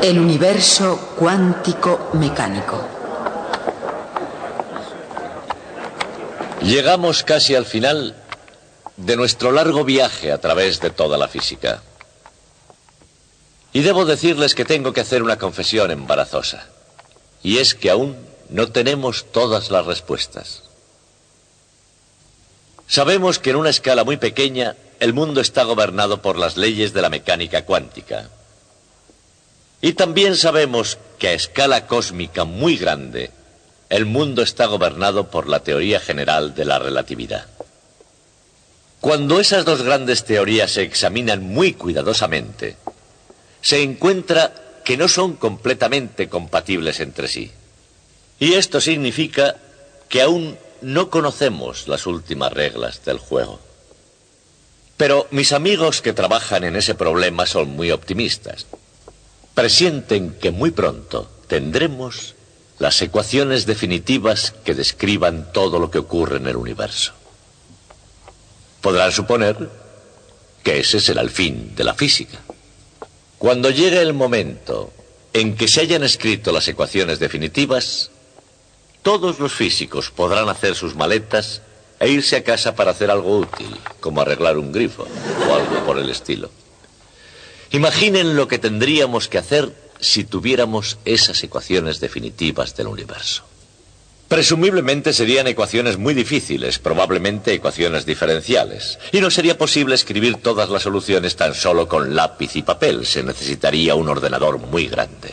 El universo cuántico mecánico. Llegamos casi al final de nuestro largo viaje a través de toda la física. Y debo decirles que tengo que hacer una confesión embarazosa. Y es que aún no tenemos todas las respuestas. Sabemos que en una escala muy pequeña el mundo está gobernado por las leyes de la mecánica cuántica. Y también sabemos que a escala cósmica muy grande el mundo está gobernado por la teoría general de la relatividad. Cuando esas dos grandes teorías se examinan muy cuidadosamente, se encuentra que no son completamente compatibles entre sí. Y esto significa que aún no conocemos las últimas reglas del juego. Pero mis amigos que trabajan en ese problema son muy optimistas. Presienten que muy pronto tendremos las ecuaciones definitivas que describan todo lo que ocurre en el universo. Podrán suponer que ese será el fin de la física. Cuando llegue el momento en que se hayan escrito las ecuaciones definitivas, todos los físicos podrán hacer sus maletas e irse a casa para hacer algo útil, como arreglar un grifo o algo por el estilo. Imaginen lo que tendríamos que hacer si tuviéramos esas ecuaciones definitivas del universo. Presumiblemente serían ecuaciones muy difíciles, probablemente ecuaciones diferenciales. Y no sería posible escribir todas las soluciones tan solo con lápiz y papel. Se necesitaría un ordenador muy grande.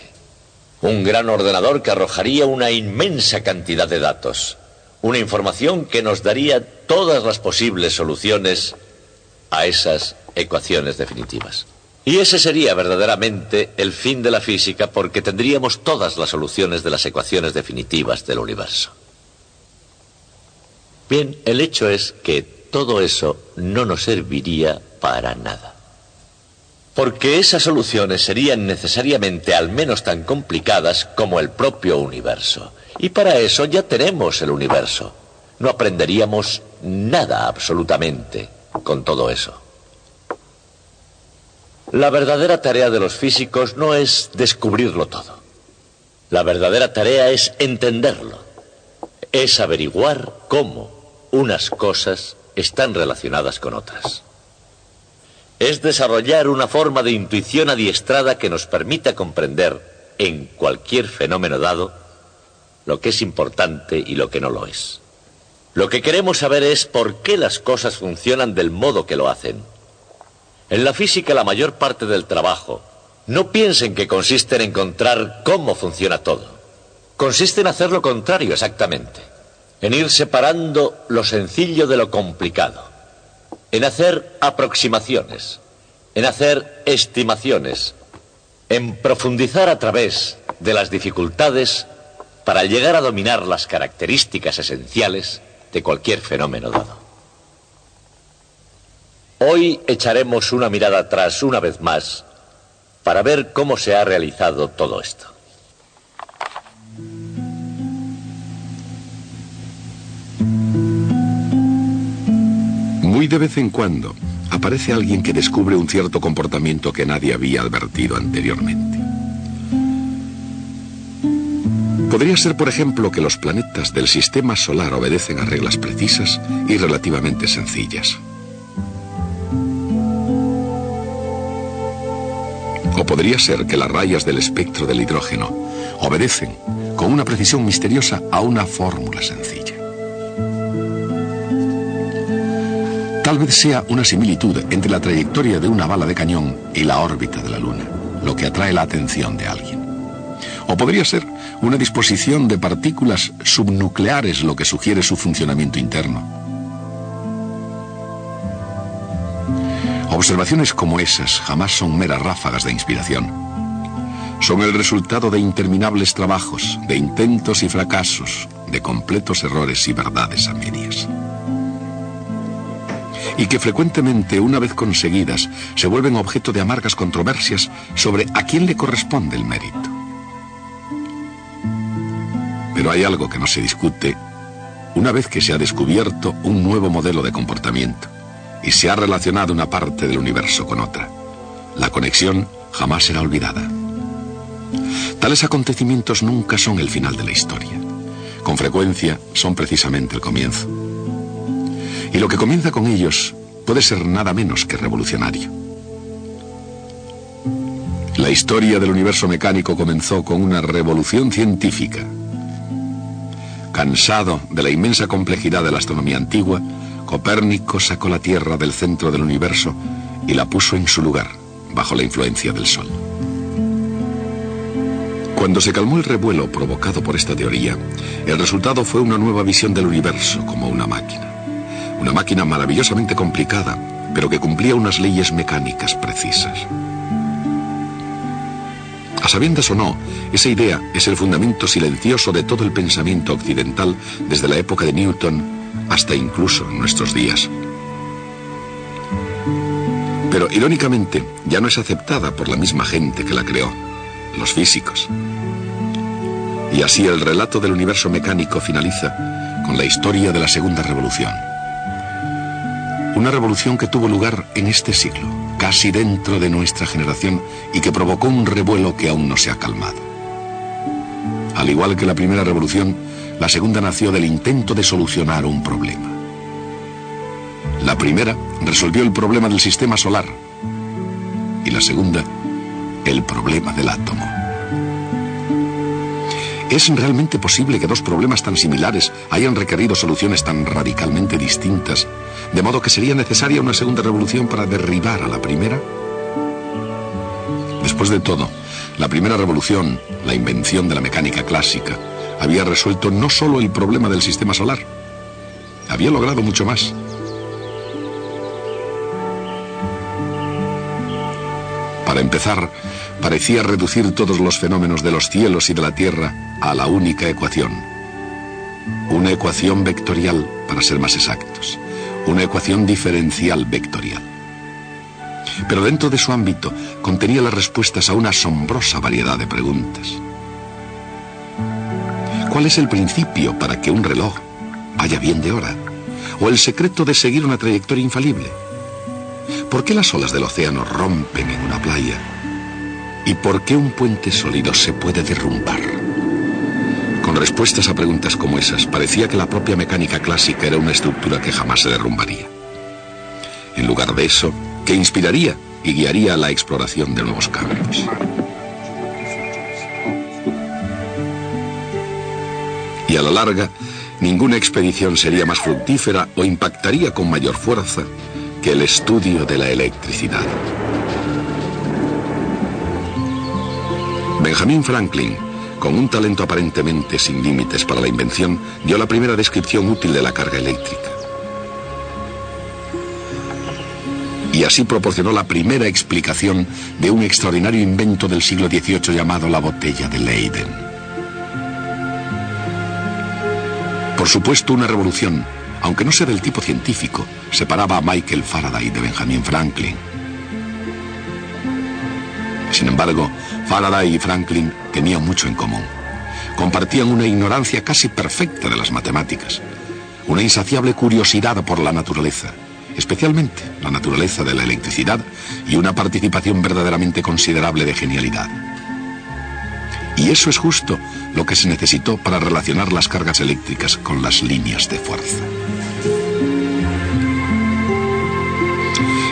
Un gran ordenador que arrojaría una inmensa cantidad de datos. Una información que nos daría todas las posibles soluciones a esas ecuaciones definitivas. Y ese sería verdaderamente el fin de la física, porque tendríamos todas las soluciones de las ecuaciones definitivas del universo. Bien, el hecho es que todo eso no nos serviría para nada. Porque esas soluciones serían necesariamente al menos tan complicadas como el propio universo. Y para eso ya tenemos el universo. No aprenderíamos nada absolutamente con todo eso. La verdadera tarea de los físicos no es descubrirlo todo. La verdadera tarea es entenderlo. Es averiguar cómo unas cosas están relacionadas con otras. Es desarrollar una forma de intuición adiestrada que nos permita comprender en cualquier fenómeno dado lo que es importante y lo que no lo es. Lo que queremos saber es por qué las cosas funcionan del modo que lo hacen. En la física la mayor parte del trabajo, no piensen que consiste en encontrar cómo funciona todo. Consiste en hacer lo contrario exactamente. En ir separando lo sencillo de lo complicado. En hacer aproximaciones. En hacer estimaciones. En profundizar a través de las dificultades para llegar a dominar las características esenciales de cualquier fenómeno dado. Hoy echaremos una mirada atrás una vez más para ver cómo se ha realizado todo esto. Muy de vez en cuando aparece alguien que descubre un cierto comportamiento que nadie había advertido anteriormente. Podría ser, por ejemplo, que los planetas del sistema solar obedecen a reglas precisas y relativamente sencillas. O podría ser que las rayas del espectro del hidrógeno obedecen con una precisión misteriosa a una fórmula sencilla. Tal vez sea una similitud entre la trayectoria de una bala de cañón y la órbita de la Luna, lo que atrae la atención de alguien. O podría ser una disposición de partículas subnucleares lo que sugiere su funcionamiento interno. Observaciones como esas jamás son meras ráfagas de inspiración. Son el resultado de interminables trabajos, de intentos y fracasos, de completos errores y verdades a medias. Y que frecuentemente, una vez conseguidas, se vuelven objeto de amargas controversias sobre a quién le corresponde el mérito. Pero hay algo que no se discute una vez que se ha descubierto un nuevo modelo de comportamiento. y se ha relacionado una parte del universo con otra. La conexión jamás será olvidada. Tales acontecimientos nunca son el final de la historia. Con frecuencia son precisamente el comienzo. Y lo que comienza con ellos puede ser nada menos que revolucionario. La historia del universo mecánico comenzó con una revolución científica. Cansado de la inmensa complejidad de la astronomía antigua, Copérnico sacó la Tierra del centro del universo y la puso en su lugar, bajo la influencia del Sol. Cuando se calmó el revuelo provocado por esta teoría, el resultado fue una nueva visión del universo como una máquina. Una máquina maravillosamente complicada, pero que cumplía unas leyes mecánicas precisas. A sabiendas o no, esa idea es el fundamento silencioso de todo el pensamiento occidental desde la época de Newton hasta incluso nuestros días. Pero irónicamente ya no es aceptada por la misma gente que la creó, los físicos. Y así el relato del universo mecánico finaliza con la historia de la Segunda Revolución. Una revolución que tuvo lugar en este siglo, casi dentro de nuestra generación, y que provocó un revuelo que aún no se ha calmado. Al igual que la primera revolución, la segunda nació del intento de solucionar un problema. La primera resolvió el problema del sistema solar y la segunda, el problema del átomo. ¿Es realmente posible que dos problemas tan similares hayan requerido soluciones tan radicalmente distintas, de modo que sería necesaria una segunda revolución para derribar a la primera? Después de todo, la primera revolución, la invención de la mecánica clásica, había resuelto no solo el problema del sistema solar, había logrado mucho más. Para empezar, parecía reducir todos los fenómenos de los cielos y de la tierra a la única ecuación. Una ecuación vectorial, para ser más exactos. Una ecuación diferencial vectorial. Pero dentro de su ámbito contenía las respuestas a una asombrosa variedad de preguntas. ¿Cuál es el principio para que un reloj vaya bien de hora? ¿O el secreto de seguir una trayectoria infalible? ¿Por qué las olas del océano rompen en una playa? ¿Y por qué un puente sólido se puede derrumbar? Con respuestas a preguntas como esas, parecía que la propia mecánica clásica era una estructura que jamás se derrumbaría. En lugar de eso, que inspiraría y guiaría la exploración de nuevos campos. Y a la larga, ninguna expedición sería más fructífera o impactaría con mayor fuerza que el estudio de la electricidad. Benjamin Franklin, con un talento aparentemente sin límites para la invención, dio la primera descripción útil de la carga eléctrica. Y así proporcionó la primera explicación de un extraordinario invento del siglo XVIII llamado la botella de Leyden. Por supuesto, una revolución, aunque no sea del tipo científico, separaba a Michael Faraday de Benjamin Franklin. Sin embargo, Faraday y Franklin tenían mucho en común. Compartían una ignorancia casi perfecta de las matemáticas, una insaciable curiosidad por la naturaleza, especialmente la naturaleza de la electricidad, y una participación verdaderamente considerable de genialidad. Y eso es justo lo que se necesitó para relacionar las cargas eléctricas con las líneas de fuerza.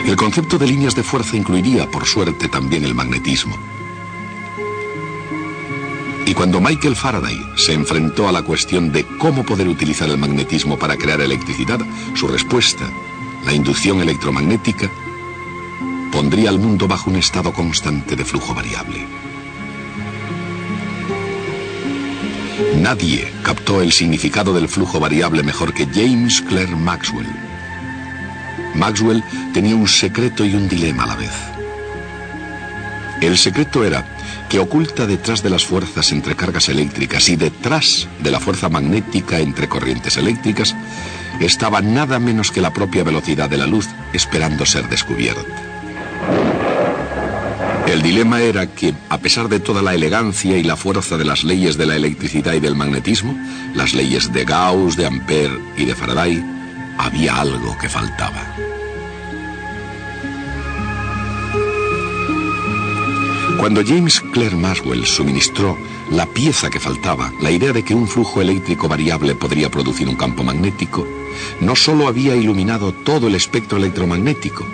El concepto de líneas de fuerza incluiría, por suerte, también el magnetismo. Y cuando Michael Faraday se enfrentó a la cuestión de cómo poder utilizar el magnetismo para crear electricidad, su respuesta, la inducción electromagnética, pondría al mundo bajo un estado constante de flujo variable. Nadie captó el significado del flujo variable mejor que James Clerk Maxwell. Maxwell tenía un secreto y un dilema a la vez. El secreto era que oculta detrás de las fuerzas entre cargas eléctricas y detrás de la fuerza magnética entre corrientes eléctricas estaba nada menos que la propia velocidad de la luz esperando ser descubierta. El dilema era que, a pesar de toda la elegancia y la fuerza de las leyes de la electricidad y del magnetismo, las leyes de Gauss, de Ampère y de Faraday, había algo que faltaba. Cuando James Clerk Maxwell suministró la pieza que faltaba, la idea de que un flujo eléctrico variable podría producir un campo magnético, no solo había iluminado todo el espectro electromagnético,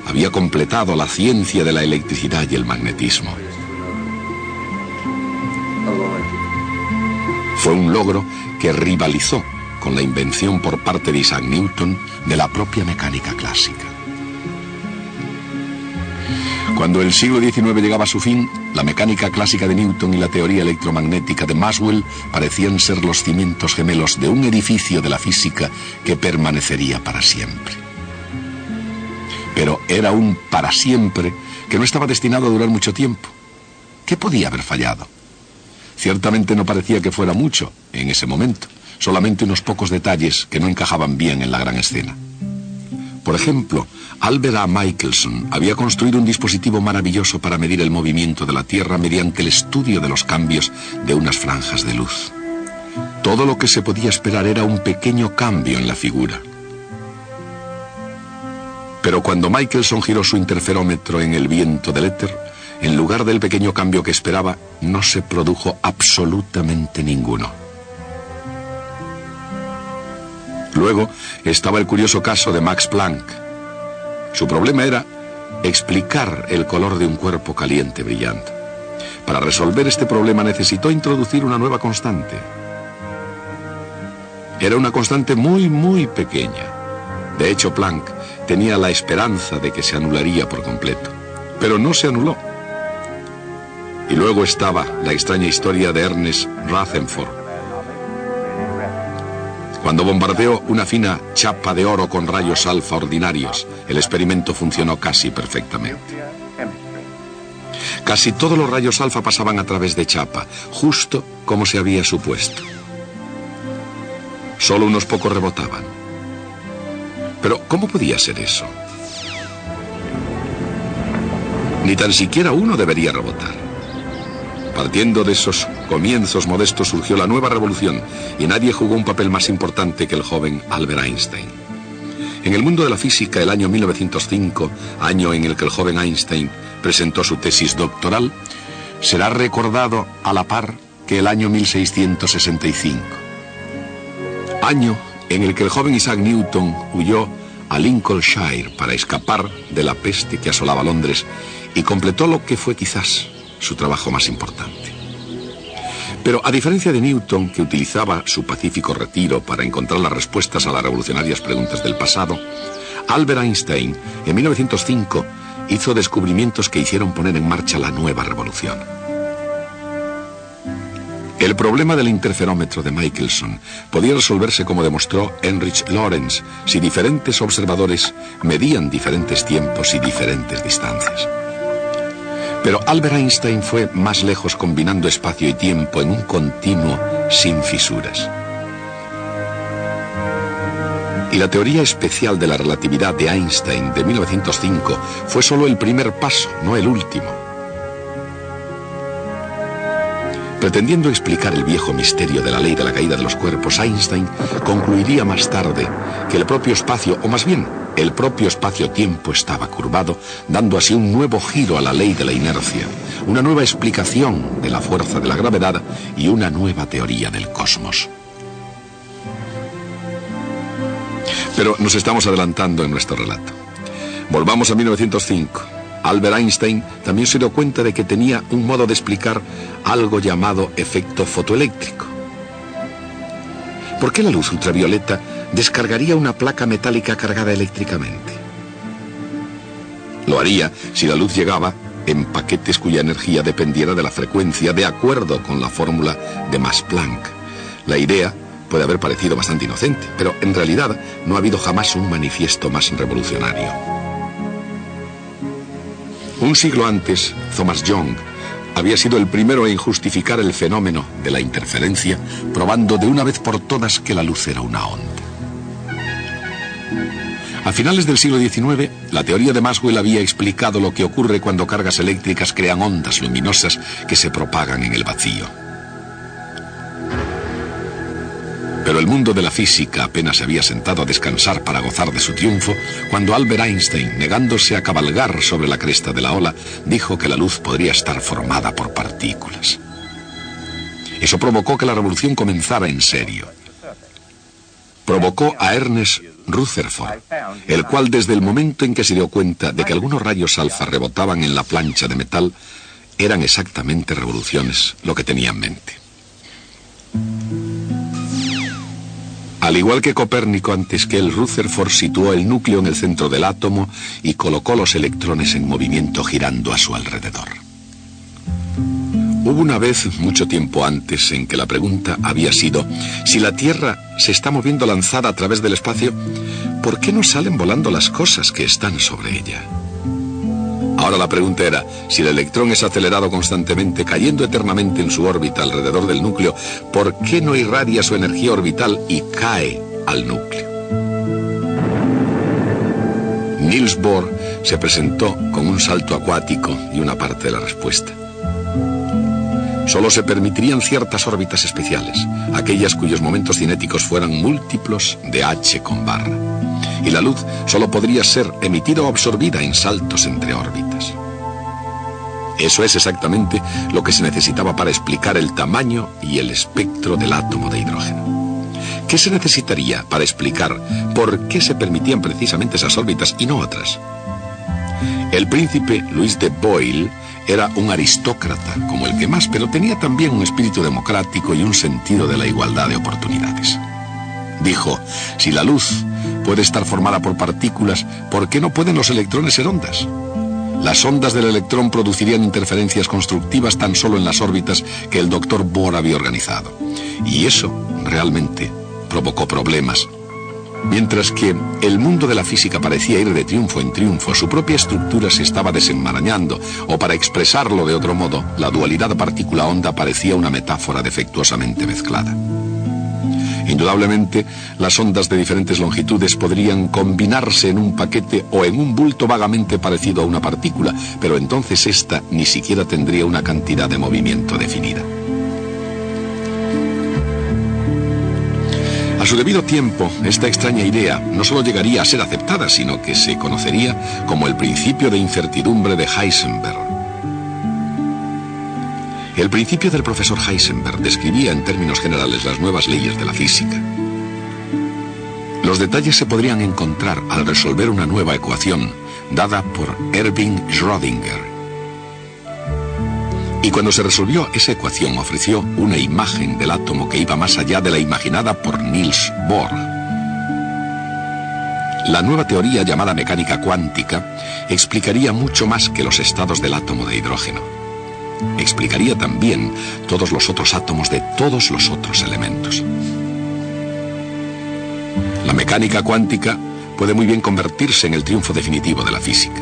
había completado la ciencia de la electricidad y el magnetismo. Fue un logro que rivalizó con la invención por parte de Isaac Newton de la propia mecánica clásica. Cuando el siglo XIX llegaba a su fin, la mecánica clásica de Newton y la teoría electromagnética de Maxwell parecían ser los cimientos gemelos de un edificio de la física que permanecería para siempre. Pero era un para siempre que no estaba destinado a durar mucho tiempo. ¿Qué podía haber fallado? Ciertamente no parecía que fuera mucho en ese momento, solamente unos pocos detalles que no encajaban bien en la gran escena. Por ejemplo, Albert A. Michelson había construido un dispositivo maravilloso para medir el movimiento de la Tierra mediante el estudio de los cambios de unas franjas de luz. Todo lo que se podía esperar era un pequeño cambio en la figura. Pero cuando Michelson giró su interferómetro en el viento del éter, en lugar del pequeño cambio que esperaba, no se produjo absolutamente ninguno. Luego estaba el curioso caso de Max Planck. Su problema era explicar el color de un cuerpo caliente brillante. Para resolver este problema necesitó introducir una nueva constante. Era una constante muy pequeña. De hecho, Planck tenía la esperanza de que se anularía por completo, pero no se anuló. Y luego estaba la extraña historia de Ernest Rutherford. Cuando bombardeó una fina chapa de oro con rayos alfa ordinarios, el experimento funcionó casi perfectamente. Casi todos los rayos alfa pasaban a través de chapa, justo como se había supuesto. Solo unos pocos rebotaban. Pero, ¿cómo podía ser eso? Ni tan siquiera uno debería rebotar. Partiendo de esos comienzos modestos surgió la nueva revolución y nadie jugó un papel más importante que el joven Albert Einstein. En el mundo de la física, el año 1905, año en el que el joven Einstein presentó su tesis doctoral, será recordado a la par que el año 1665. Año en el que el joven Isaac Newton huyó a Lincolnshire para escapar de la peste que asolaba Londres y completó lo que fue quizás su trabajo más importante. Pero a diferencia de Newton, que utilizaba su pacífico retiro para encontrar las respuestas a las revolucionarias preguntas del pasado, Albert Einstein, en 1905, hizo descubrimientos que hicieron poner en marcha la nueva revolución. El problema del interferómetro de Michelson podía resolverse, como demostró Heinrich Lorentz, si diferentes observadores medían diferentes tiempos y diferentes distancias. Pero Albert Einstein fue más lejos combinando espacio y tiempo en un continuo sin fisuras. Y la teoría especial de la relatividad de Einstein de 1905 fue solo el primer paso, no el último. Pretendiendo explicar el viejo misterio de la ley de la caída de los cuerpos, Einstein concluiría más tarde que el propio espacio, o más bien, el propio espacio-tiempo estaba curvado, dando así un nuevo giro a la ley de la inercia, una nueva explicación de la fuerza de la gravedad y una nueva teoría del cosmos. Pero nos estamos adelantando en nuestro relato. Volvamos a 1905. Albert Einstein también se dio cuenta de que tenía un modo de explicar algo llamado efecto fotoeléctrico. ¿Por qué la luz ultravioleta descargaría una placa metálica cargada eléctricamente? Lo haría si la luz llegaba en paquetes cuya energía dependiera de la frecuencia, de acuerdo con la fórmula de Max-Planck. La idea puede haber parecido bastante inocente, pero en realidad no ha habido jamás un manifiesto más revolucionario. Un siglo antes, Thomas Young había sido el primero en justificar el fenómeno de la interferencia, probando de una vez por todas que la luz era una onda. A finales del siglo XIX, la teoría de Maxwell había explicado lo que ocurre cuando cargas eléctricas crean ondas luminosas que se propagan en el vacío. Pero el mundo de la física apenas se había sentado a descansar para gozar de su triunfo cuando Albert Einstein, negándose a cabalgar sobre la cresta de la ola, dijo que la luz podría estar formada por partículas. Eso provocó que la revolución comenzara en serio. Provocó a Ernest Rutherford, el cual desde el momento en que se dio cuenta de que algunos rayos alfa rebotaban en la plancha de metal, eran exactamente revoluciones lo que tenía en mente. Al igual que Copérnico antes que él, Rutherford situó el núcleo en el centro del átomo y colocó los electrones en movimiento girando a su alrededor. Hubo una vez, mucho tiempo antes, en que la pregunta había sido: si la Tierra se está moviendo lanzada a través del espacio, ¿por qué no salen volando las cosas que están sobre ella? Ahora la pregunta era: si el electrón es acelerado constantemente, cayendo eternamente en su órbita alrededor del núcleo, ¿por qué no irradia su energía orbital y cae al núcleo? Niels Bohr se presentó con un salto acuático y una parte de la respuesta. Solo se permitirían ciertas órbitas especiales, aquellas cuyos momentos cinéticos fueran múltiplos de h con barra. Y la luz solo podría ser emitida o absorbida en saltos entre órbitas. Eso es exactamente lo que se necesitaba para explicar el tamaño y el espectro del átomo de hidrógeno. ¿Qué se necesitaría para explicar por qué se permitían precisamente esas órbitas y no otras? El príncipe Luis de Boyle era un aristócrata como el que más, pero tenía también un espíritu democrático y un sentido de la igualdad de oportunidades. Dijo: si la luz puede estar formada por partículas, ¿por qué no pueden los electrones ser ondas? Las ondas del electrón producirían interferencias constructivas tan solo en las órbitas que el doctor Bohr había organizado. Y eso realmente provocó problemas. Mientras que el mundo de la física parecía ir de triunfo en triunfo, su propia estructura se estaba desenmarañando, o para expresarlo de otro modo, la dualidad partícula-onda parecía una metáfora defectuosamente mezclada. Indudablemente, las ondas de diferentes longitudes podrían combinarse en un paquete o en un bulto vagamente parecido a una partícula, pero entonces ésta ni siquiera tendría una cantidad de movimiento definida. A su debido tiempo, esta extraña idea no solo llegaría a ser aceptada, sino que se conocería como el principio de incertidumbre de Heisenberg. El principio del profesor Heisenberg describía en términos generales las nuevas leyes de la física. Los detalles se podrían encontrar al resolver una nueva ecuación dada por Erwin Schrödinger. Y cuando se resolvió esa ecuación, ofreció una imagen del átomo que iba más allá de la imaginada por Niels Bohr. La nueva teoría llamada mecánica cuántica explicaría mucho más que los estados del átomo de hidrógeno. Explicaría también todos los otros átomos de todos los otros elementos. La mecánica cuántica puede muy bien convertirse en el triunfo definitivo de la física.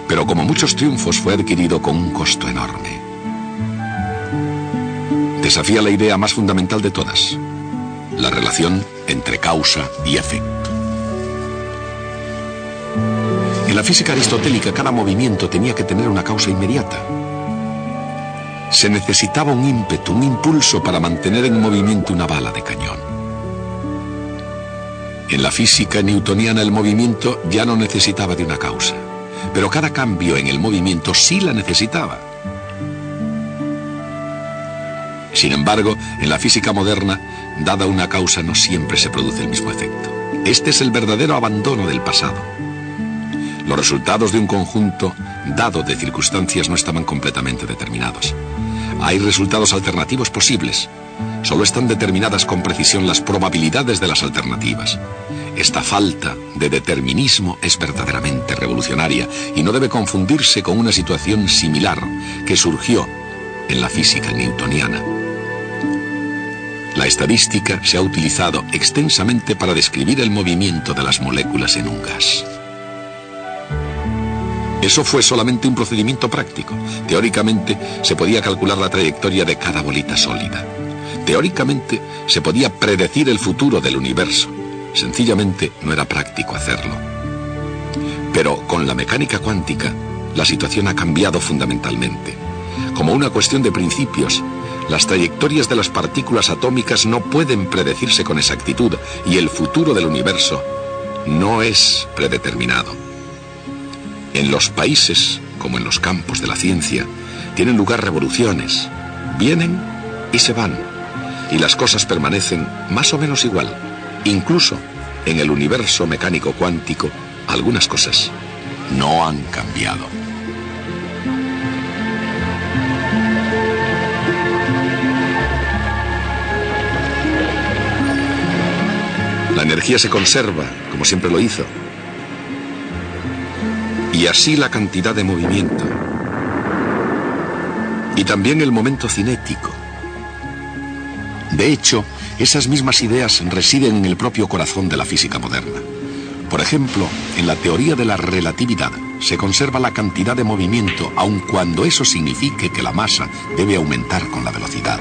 Pero como muchos triunfos fue adquirido con un costo enorme. Desafía la idea más fundamental de todas: la relación entre causa y efecto. En la física aristotélica, cada movimiento tenía que tener una causa inmediata. Se necesitaba un ímpetu, un impulso para mantener en movimiento una bala de cañón. En la física newtoniana, el movimiento ya no necesitaba de una causa, pero cada cambio en el movimiento sí la necesitaba. Sin embargo, en la física moderna, dada una causa, no siempre se produce el mismo efecto. Este es el verdadero abandono del pasado. Los resultados de un conjunto dado de circunstancias no estaban completamente determinados. Hay resultados alternativos posibles. Solo están determinadas con precisión las probabilidades de las alternativas. Esta falta de determinismo es verdaderamente revolucionaria y no debe confundirse con una situación similar que surgió en la física newtoniana. La estadística se ha utilizado extensamente para describir el movimiento de las moléculas en un gas. Eso fue solamente un procedimiento práctico. Teóricamente se podía calcular la trayectoria de cada bolita sólida. Teóricamente se podía predecir el futuro del universo. Sencillamente no era práctico hacerlo. Pero con la mecánica cuántica, la situación ha cambiado fundamentalmente. Como una cuestión de principios, las trayectorias de las partículas atómicas no pueden predecirse con exactitud y el futuro del universo no es predeterminado. En los países, como en los campos de la ciencia, tienen lugar revoluciones. Vienen y se van, y las cosas permanecen más o menos igual. Incluso en el universo mecánico cuántico, algunas cosas no han cambiado. La energía se conserva, como siempre lo hizo. Y así la cantidad de movimiento. Y también el momento cinético. De hecho, esas mismas ideas residen en el propio corazón de la física moderna. Por ejemplo, en la teoría de la relatividad se conserva la cantidad de movimiento, aun cuando eso signifique que la masa debe aumentar con la velocidad.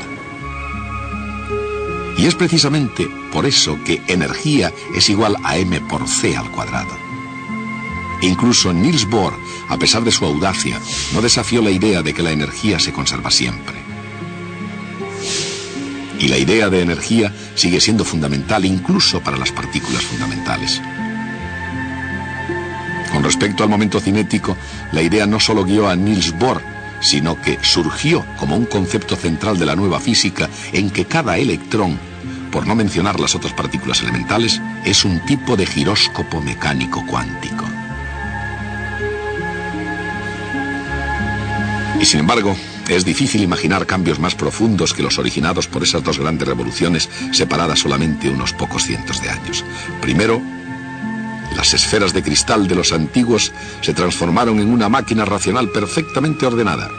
Y es precisamente por eso que energía es igual a m por c al cuadrado. Incluso Niels Bohr, a pesar de su audacia, no desafió la idea de que la energía se conserva siempre. Y la idea de energía sigue siendo fundamental incluso para las partículas fundamentales. Con respecto al momento cinético, la idea no solo guió a Niels Bohr, sino que surgió como un concepto central de la nueva física en que cada electrón, por no mencionar las otras partículas elementales, es un tipo de giróscopo mecánico cuántico. Y sin embargo, es difícil imaginar cambios más profundos que los originados por esas dos grandes revoluciones separadas solamente unos pocos cientos de años. Primero, las esferas de cristal de los antiguos se transformaron en una máquina racional perfectamente ordenada,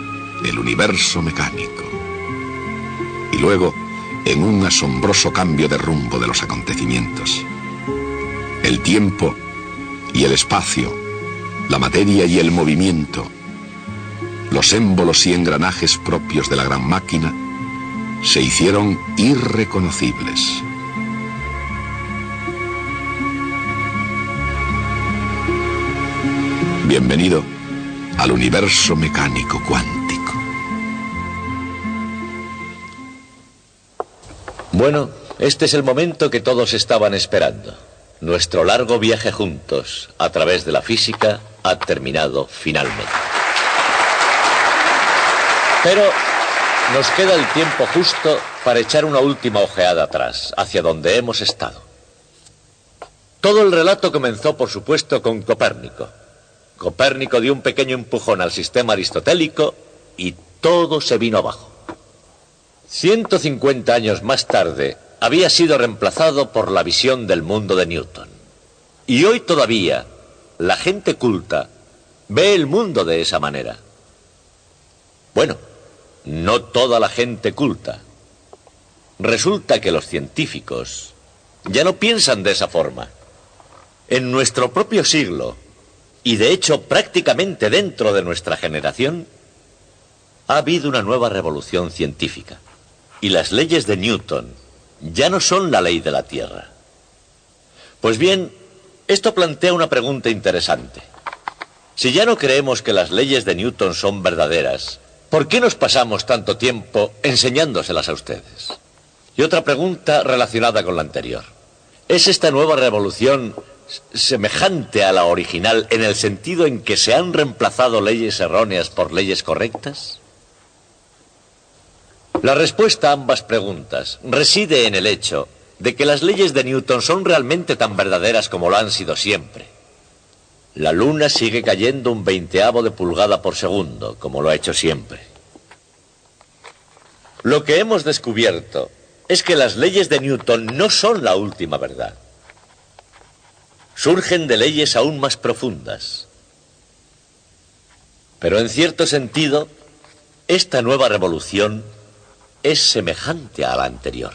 el universo mecánico. Y luego, en un asombroso cambio de rumbo de los acontecimientos. El tiempo y el espacio, la materia y el movimiento, los émbolos y engranajes propios de la gran máquina, se hicieron irreconocibles. Bienvenido al universo mecánico cuántico. Bueno, este es el momento que todos estaban esperando. Nuestro largo viaje juntos a través de la física ha terminado finalmente. Pero nos queda el tiempo justo para echar una última ojeada atrás, hacia donde hemos estado. Todo el relato comenzó, por supuesto, con Copérnico. Copérnico dio un pequeño empujón al sistema aristotélico y todo se vino abajo. 150 años más tarde había sido reemplazado por la visión del mundo de Newton. Y hoy todavía la gente culta ve el mundo de esa manera. Bueno, no toda la gente culta. Resulta que los científicos ya no piensan de esa forma. En nuestro propio siglo, y de hecho prácticamente dentro de nuestra generación, ha habido una nueva revolución científica. Y las leyes de Newton ya no son la ley de la Tierra. Pues bien, esto plantea una pregunta interesante. Si ya no creemos que las leyes de Newton son verdaderas, ¿por qué nos pasamos tanto tiempo enseñándoselas a ustedes? Y otra pregunta relacionada con la anterior. ¿Es esta nueva revolución semejante a la original en el sentido en que se han reemplazado leyes erróneas por leyes correctas? La respuesta a ambas preguntas reside en el hecho de que las leyes de Newton son realmente tan verdaderas como lo han sido siempre. La luna sigue cayendo 1/20 de pulgada por segundo, como lo ha hecho siempre. Lo que hemos descubierto es que las leyes de Newton no son la última verdad. Surgen de leyes aún más profundas. Pero en cierto sentido, esta nueva revolución es semejante a la anterior.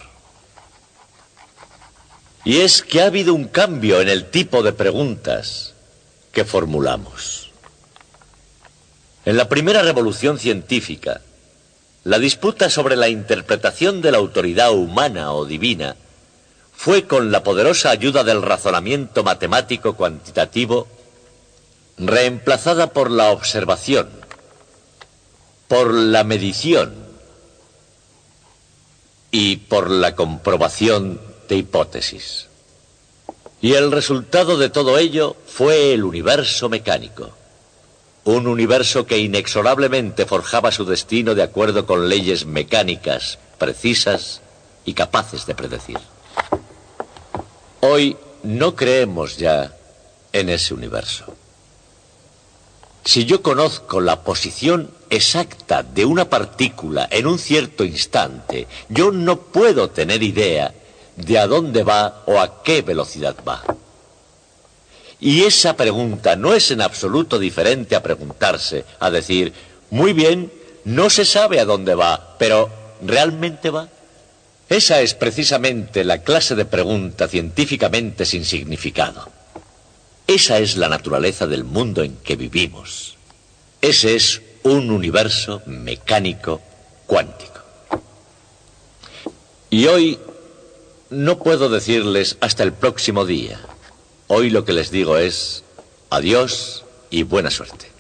Y es que ha habido un cambio en el tipo de preguntas que formulamos. En la primera revolución científica, la disputa sobre la interpretación de la autoridad humana o divina fue, con la poderosa ayuda del razonamiento matemático cuantitativo, reemplazada por la observación. por la medición y por la comprobación de hipótesis. Y el resultado de todo ello fue el universo mecánico. Un universo que inexorablemente forjaba su destino de acuerdo con leyes mecánicas precisas y capaces de predecir. Hoy no creemos ya en ese universo. Si yo conozco la posición exacta de una partícula en un cierto instante, yo no puedo tener idea de a dónde va o a qué velocidad va. Y esa pregunta no es en absoluto diferente a preguntarse, a decir, muy bien, no se sabe a dónde va, pero ¿realmente va? Esa es precisamente la clase de pregunta científicamente sin significado. Esa es la naturaleza del mundo en que vivimos. Ese es un universo mecánico cuántico. Y hoy no puedo decirles hasta el próximo día. Hoy lo que les digo es adiós y buena suerte.